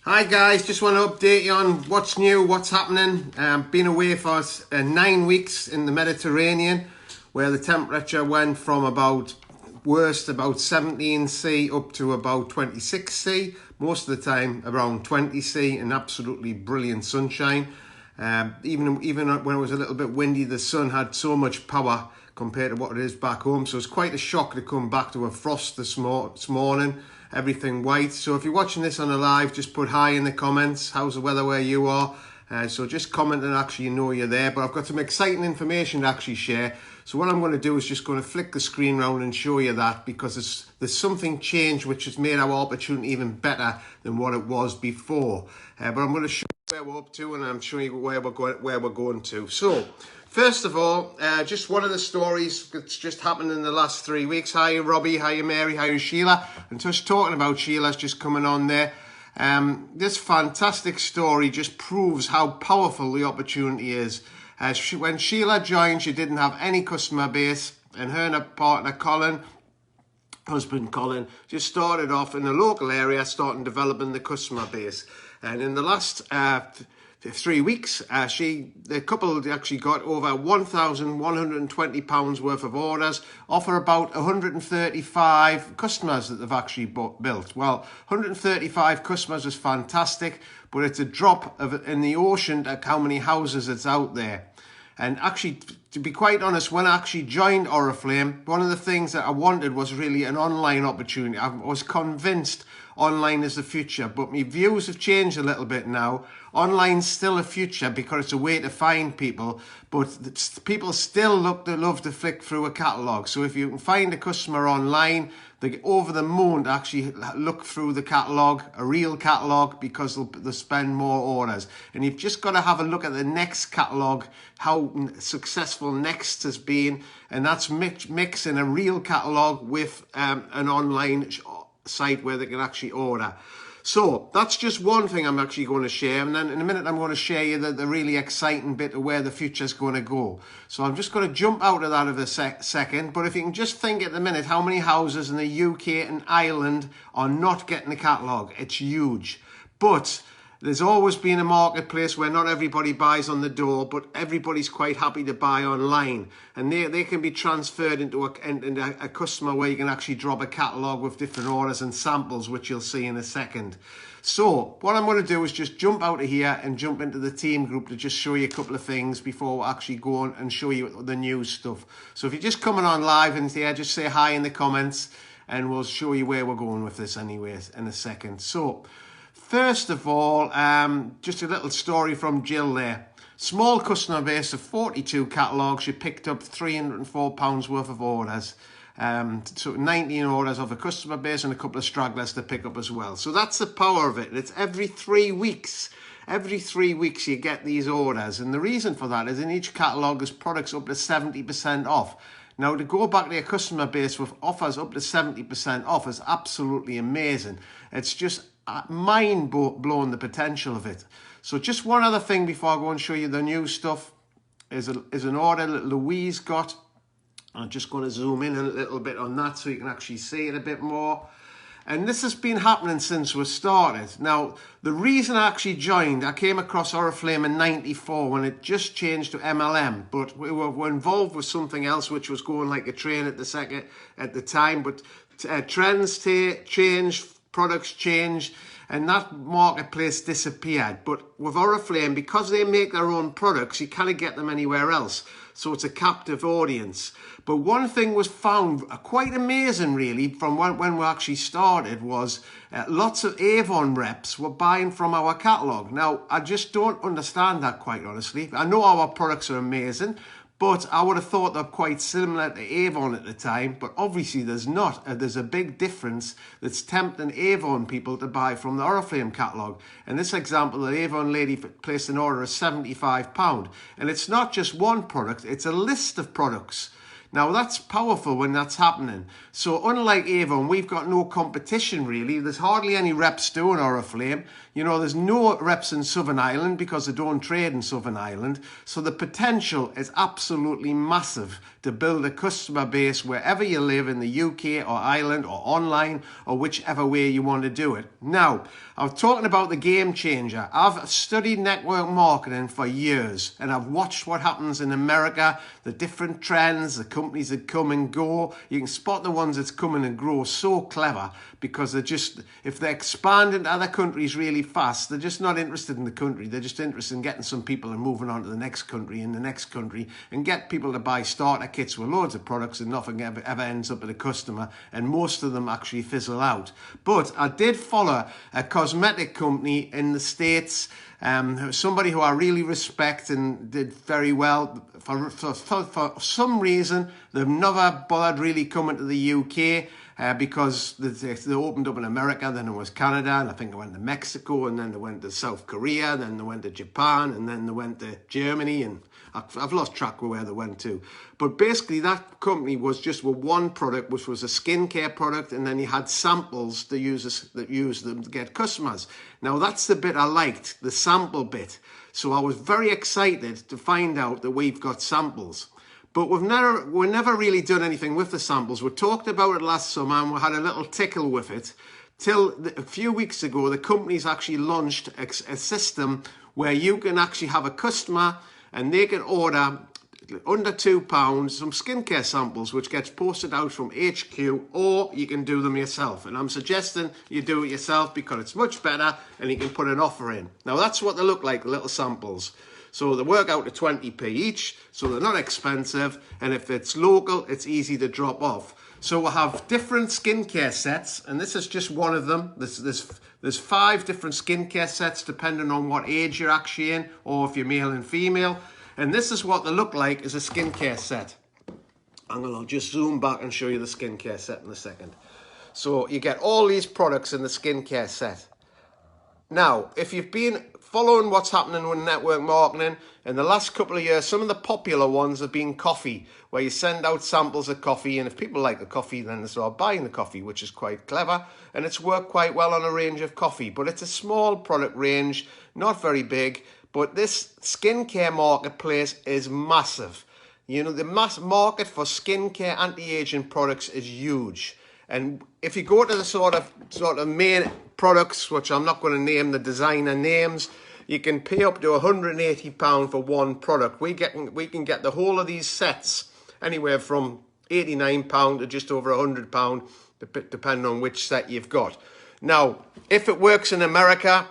Hi guys, just want to update you on what's new, what's happening. Been away for 9 weeks in the Mediterranean, where the temperature went from about 17C up to about 26C, most of the time around 20C, and absolutely brilliant sunshine. Even when it was a little bit windy, the sun had so much power compared to what it is back home. So it's quite a shock to come back to a frost this morning. Everything white. So if you're watching this on a live, just put hi in the comments. How's the weather where you are? So just comment and actually know you're there. But I've got some exciting information to actually share. So what I'm going to do is just going to flick the screen round and show you that, because there's something changed which has made our opportunity even better than what it was before. But I'm going to show you where we're up to, and I'm showing you where we're going to. So first of all, just one of the stories that's just happened in the last 3 weeks. Hi Robbie, hi Mary, hi Sheila. And just talking about Sheila's just coming on there. This fantastic story just proves how powerful the opportunity is. When Sheila joined, she didn't have any customer base, and her and her partner husband Colin, just started off in the local area, starting developing the customer base. And in the last 3 weeks, the couple actually got over £1,120 worth of orders, offer about 135 customers that they've actually built. Well, 135 customers is fantastic, but it's a drop in the ocean at how many houses it's out there. And actually, to be quite honest, when I actually joined Oriflame, one of the things that I wanted was really an online opportunity. I was convinced online is the future, but my views have changed a little bit now. Online's still a future because it's a way to find people, but people still love to flick through a catalogue. So if you can find a customer online, they get over the moon to actually look through the catalogue, a real catalogue, because they'll spend more orders. And you've just got to have a look at the Next catalogue, how successful Next has been, and that's mixing a real catalogue with an online site where they can actually order. So that's just one thing I'm actually going to share, and then in a minute I'm going to share you the really exciting bit of where the future's going to go. So I'm just going to jump out of that of a second, but if you can just think at the minute how many houses in the UK and Ireland are not getting a catalogue. It's huge. But there's always been a marketplace where not everybody buys on the door, but everybody's quite happy to buy online. And they can be transferred into a customer where you can actually drop a catalogue with different orders and samples, which you'll see in a second. So what I'm going to do is just jump out of here and jump into the team group to just show you a couple of things before we actually go on and show you the new stuff. So if you're just coming on live and there, just say hi in the comments, and we'll show you where we're going with this anyways in a second. So first of all, just a little story from Jill there. Small customer base of 42 catalogues. She picked up £304 worth of orders. So 19 orders of a customer base and a couple of stragglers to pick up as well. So that's the power of it. It's every 3 weeks. Every 3 weeks you get these orders. And the reason for that is in each catalogue there's products up to 70% off. Now, to go back to your customer base with offers up to 70% off is absolutely amazing. It's just mind-blowing, the potential of it. So just one other thing before I go and show you the new stuff is an order that Louise got. I'm just going to zoom in a little bit on that so you can actually see it a bit more. And this has been happening since we started. Now, the reason I actually joined, I came across Oriflame in '94 when it just changed to MLM, but we were involved with something else which was going like a train at the time. But trends change, products change, and that marketplace disappeared. But with Oriflame, because they make their own products, you can't get them anywhere else. So it's a captive audience. But one thing was found quite amazing, really, from when we actually started, was lots of Avon reps were buying from our catalogue. Now, I just don't understand that, quite honestly. I know our products are amazing, but I would have thought they're quite similar to Avon at the time, but obviously there's not. There's a big difference that's tempting Avon people to buy from the Oriflame catalogue. In this example, the Avon lady placed an order of £75. And it's not just one product, it's a list of products. Now, that's powerful when that's happening. So unlike Avon, we've got no competition, really. There's hardly any reps doing Oriflame. You know, there's no reps in Southern Ireland because they don't trade in Southern Ireland. So the potential is absolutely massive to build a customer base wherever you live in the UK or Ireland or online or whichever way you want to do it. Now, I was talking about the game changer. I've studied network marketing for years, and I've watched what happens in America, the different trends, the companies that come and go. You can spot the ones that's coming and grow so clever, because they're just, if they expand into other countries really fast, they're just not interested in the country. They're just interested in getting some people and moving on to the next country and the next country, and get people to buy starter kits with loads of products, and nothing ever ends up at a customer, and most of them actually fizzle out. But I did follow a cosmetic company in the States, somebody who I really respect and did very well. For some reason, they've never bothered really coming to the UK, because they opened up in America, then it was Canada, and I think they went to Mexico, and then they went to South Korea, then they went to Japan, and then they went to Germany, and I've lost track of where they went to. But basically that company was just with one product, which was a skincare product, and then you had samples that use them to get customers. Now that's the bit I liked, the sample bit. So I was very excited to find out that we've got samples. But we've never really done anything with the samples. We talked about it last summer, and we had a little tickle with it. Till a few weeks ago, the company's actually launched a system where you can actually have a customer and they can order under £2 some skincare samples, which gets posted out from HQ, or you can do them yourself. And I'm suggesting you do it yourself because it's much better, and you can put an offer in. Now that's what they look like, little samples. So they work out to 20p each, so they're not expensive, and if it's local, it's easy to drop off. So we'll have different skincare sets, and this is just one of them. There's 5 different skincare sets depending on what age you're actually in, or if you're male and female. And this is what they look like as a skincare set. I'll just zoom back and show you the skincare set in a second. So you get all these products in the skincare set. Now, if you've been following what's happening with network marketing in the last couple of years, some of the popular ones have been coffee, where you send out samples of coffee, and if people like the coffee, then they start buying the coffee, which is quite clever, and it's worked quite well on a range of coffee. But it's a small product range, not very big, but this skincare marketplace is massive. You know, the mass market for skincare anti-aging products is huge. And if you go to the sort of main products, which I'm not going to name the designer names, you can pay up to £180 for one product. We can get the whole of these sets anywhere from £89 to just over £100, depending on which set you've got. Now, if it works in America,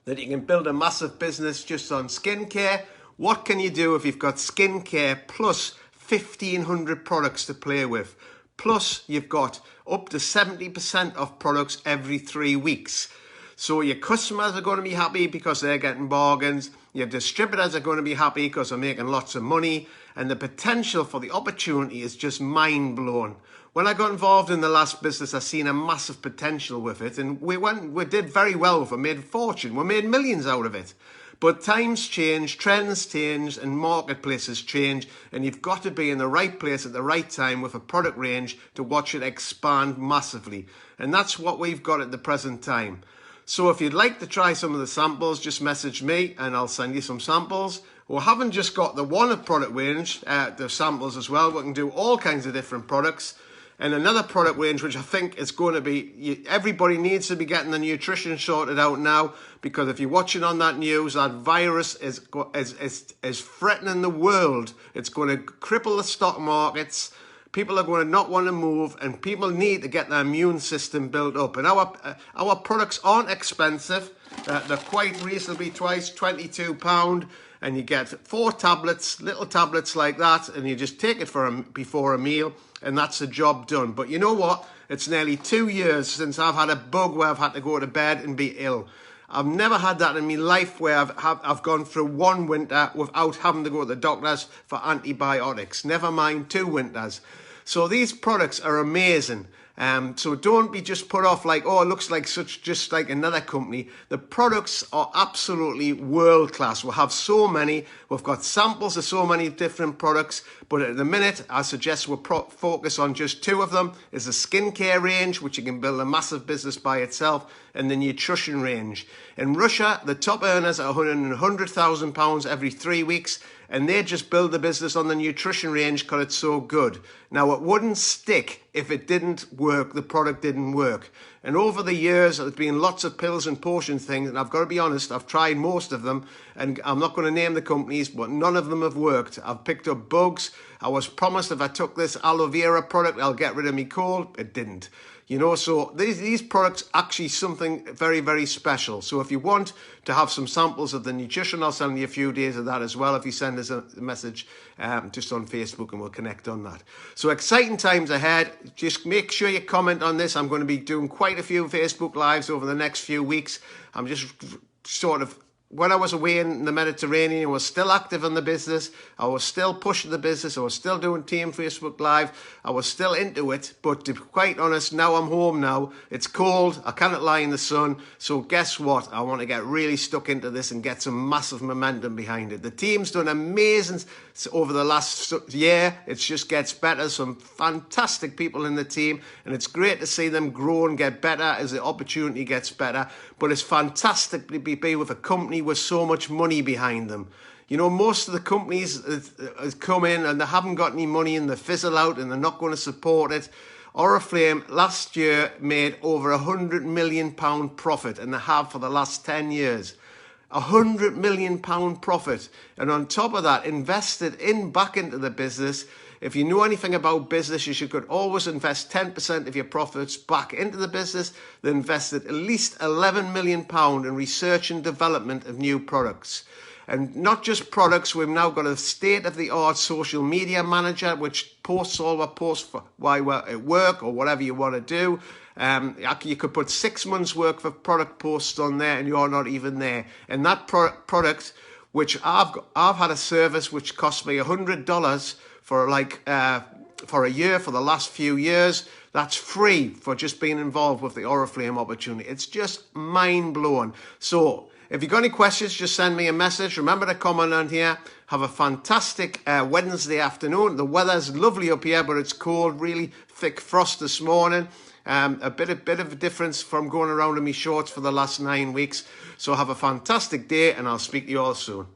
that you can build a massive business just on skincare, what can you do if you've got skincare plus 1,500 products to play with? Plus, you've got up to 70% of products every 3 weeks. So your customers are going to be happy because they're getting bargains. Your distributors are going to be happy because they're making lots of money. And the potential for the opportunity is just mind-blowing. When I got involved in the last business, I seen a massive potential with it. And we did very well with it, made a fortune. We made millions out of it. But times change, trends change, and marketplaces change, and you've got to be in the right place at the right time with a product range to watch it expand massively. And that's what we've got at the present time. So if you'd like to try some of the samples, just message me and I'll send you some samples. We haven't just got the one product range, the samples as well. We can do all kinds of different products. And another product range, which I think is going to be, everybody needs to be getting the nutrition sorted out now, because if you're watching on that news, that virus is threatening the world. It's going to cripple the stock markets. People are going to not want to move, and people need to get their immune system built up. And our products aren't expensive. They're quite reasonably priced, £22. And you get 4 tablets, little tablets like that, and you just take it before a meal, and that's the job done. But you know what? It's nearly 2 years since I've had a bug where I've had to go to bed and be ill. I've never had that in my life where I've gone through one winter without having to go to the doctors for antibiotics. Never mind 2 winters. So these products are amazing. So don't be just put off like, oh, it looks like just like another company. The products are absolutely world class. We'll have so many. We've got samples of so many different products. But at the minute, I suggest we'll focus on just 2 of them. Is the skincare range, which you can build a massive business by itself. and the nutrition range. In Russia, the top earners are £100,000 every 3 weeks, and they just build the business on the nutrition range because it's so good. Now, it wouldn't stick if it didn't work, the product didn't work. And over the years, there's been lots of pills and potion things, and I've got to be honest, I've tried most of them, and I'm not going to name the companies, but none of them have worked. I've picked up bugs. I was promised if I took this aloe vera product, I'll get rid of me cold. It didn't. You know, so these products actually something very, very special. So if you want to have some samples of the nutrition, I'll send you a few days of that as well if you send us a message just on Facebook, and we'll connect on that. So exciting times ahead. Just make sure you comment on this. I'm going to be doing quite a few Facebook Lives over the next few weeks. I'm just sort of, when I was away in the Mediterranean, I was still active in the business. I was still pushing the business. I was still doing Team Facebook Live. I was still into it. But to be quite honest, now I'm home now. It's cold. I cannot lie in the sun. So guess what? I want to get really stuck into this and get some massive momentum behind it. The team's done amazing over the last year. It just gets better. Some fantastic people in the team. And it's great to see them grow and get better as the opportunity gets better. But it's fantastic to be with a company with so much money behind them. You know, most of the companies have come in and they haven't got any money and they fizzle out and they're not going to support it. Oriflame last year made over £100 million profit, and they have for the last 10 years. £100 million profit. And on top of that, invested back into the business. If you know anything about business, you should always invest 10% of your profits back into the business. They invested at least £11 million in research and development of new products. And not just products, we've now got a state-of-the-art social media manager which posts all our posts for why we're at work or whatever you want to do. You could put 6 months' worth of product posts on there and you're not even there. And that product, which I've had a service which cost me $100 for a year for the last few years. That's free for just being involved with the Oriflame opportunity. It's just mind-blowing. So if you've got any questions, just send me a message. Remember to comment on here. Have a fantastic Wednesday afternoon. The weather's lovely up here, but it's cold, really thick frost this morning. A bit of a difference from going around in my shorts for the last 9 weeks. So have a fantastic day, and I'll speak to you all soon.